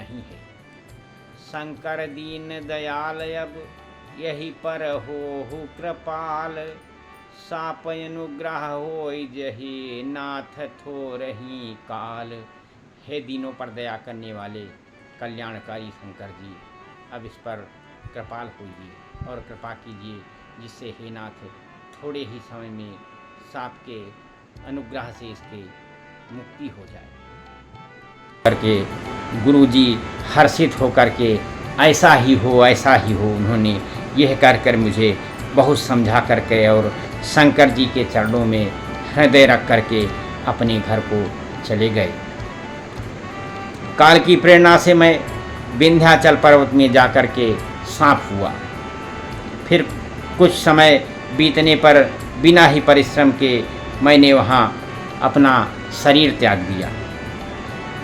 नहीं है। शंकर दीन दयाल अब यही पर हो कृपाल, साप अनुग्रह होय जही नाथ थोरही काल। हे दीनों पर दया करने वाले कल्याणकारी शंकर जी, अब इस पर कृपाल होइए और कृपा कीजिए, जिससे हे नाथ थोड़े ही समय में साप के अनुग्रह से इसके मुक्ति हो जाए। करके गुरुजी हर्षित होकर के ऐसा ही हो ऐसा ही हो, उन्होंने यह कर कर मुझे बहुत समझा करके और शंकर जी के चरणों में हृदय रख करके अपने घर को चले गए। काल की प्रेरणा से मैं विंध्याचल पर्वत में जाकर के सांप हुआ। फिर कुछ समय बीतने पर बिना ही परिश्रम के मैंने वहाँ अपना शरीर त्याग दिया।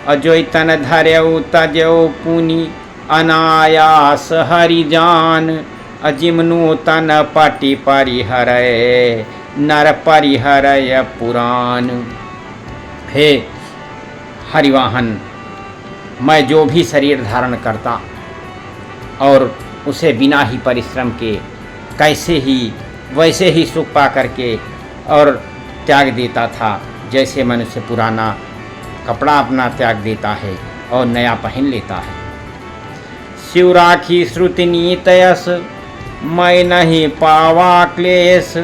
अजोय तन धर्यौ तजौ पुनि अनायास हरि जान, अजिमनु तन पटि परिहरय नर परिहरय पुराण। हे हरिवाहन, मैं जो भी शरीर धारण करता और उसे बिना ही परिश्रम के कैसे ही वैसे ही सुख पा करके और त्याग देता था, जैसे मनुष्य पुराना कपड़ा अपना त्याग देता है और नया पहन लेता है। शिवराखी श्रुति नीतयस मैं नहीं पावा क्लेश,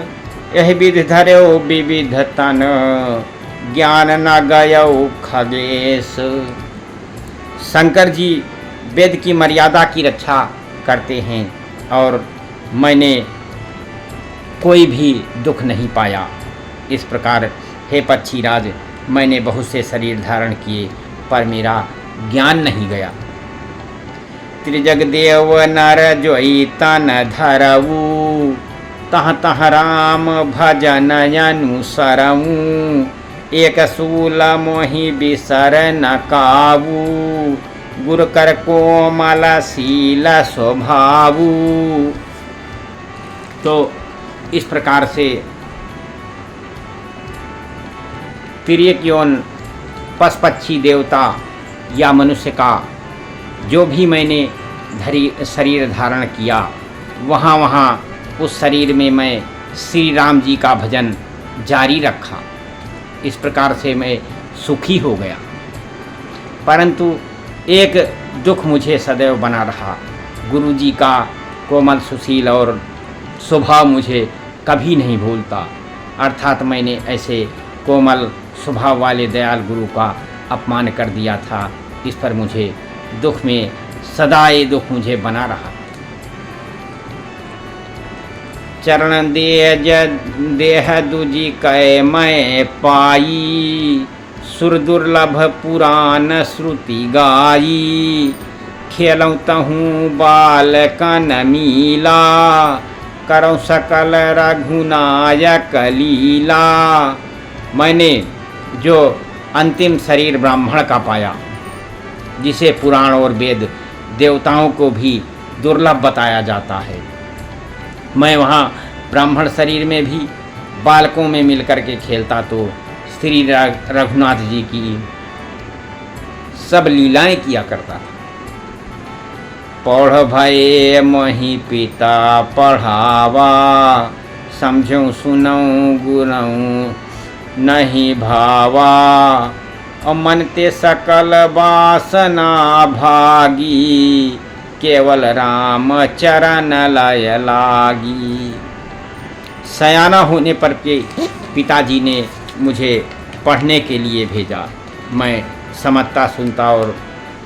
यह विधि धर्यो विविध तन ज्ञान न गयो खगेश। शंकर जी वेद की मर्यादा की रक्षा करते हैं और मैंने कोई भी दुख नहीं पाया। इस प्रकार हे पक्षीराज, मैंने बहुत से शरीर धारण किए पर मेरा ज्ञान नहीं गया। त्रिजग देव नर जोई तन धरऊ, तह तह राम भजन अनुसरऊ, एक सूल मोहि बिसर न काबू, गुर कर कोमल शील स्वभावू। तो इस प्रकार से तिर्यक यौन पशु पक्षी देवता या मनुष्य का जो भी मैंने शरीर धारण किया, वहाँ वहाँ उस शरीर में मैं श्री राम जी का भजन जारी रखा। इस प्रकार से मैं सुखी हो गया। परंतु एक दुख मुझे सदैव बना रहा। गुरु जी का कोमल सुशील और स्वभाव मुझे कभी नहीं भूलता। अर्थात मैंने ऐसे कोमल स्वभाव वाले दयाल गुरु का अपमान कर दिया था। इस पर मुझे दुख में सदा ये दुख मुझे बना रहा। चरण देह दूजी कै मैं पाई, सुर दुर्लभ पुराण श्रुति गाई, खेलौं तहूँ बालकन मीला, करौं सकल रघुनायक लीला। मैंने जो अंतिम शरीर ब्राह्मण का पाया, जिसे पुराण और वेद देवताओं को भी दुर्लभ बताया जाता है, मैं वहाँ ब्राह्मण शरीर में भी बालकों में मिलकर के खेलता तो श्री रघुनाथ जी की सब लीलाएं किया करता था। पढ़ भये मोहि पिता पढ़ावा, समझूं सुनऊं गुरऊं नहीं भावा, और मन ते सकल वासना भागी, केवल राम चरण लय लागी। सयाना होने पर के पिताजी ने मुझे पढ़ने के लिए भेजा। मैं समझता सुनता और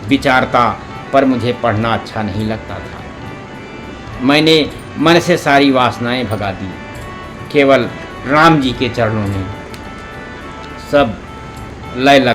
विचारता, पर मुझे पढ़ना अच्छा नहीं लगता था। मैंने मन से सारी वासनाएं भगा दी। केवल राम जी के चरणों में सब लय लग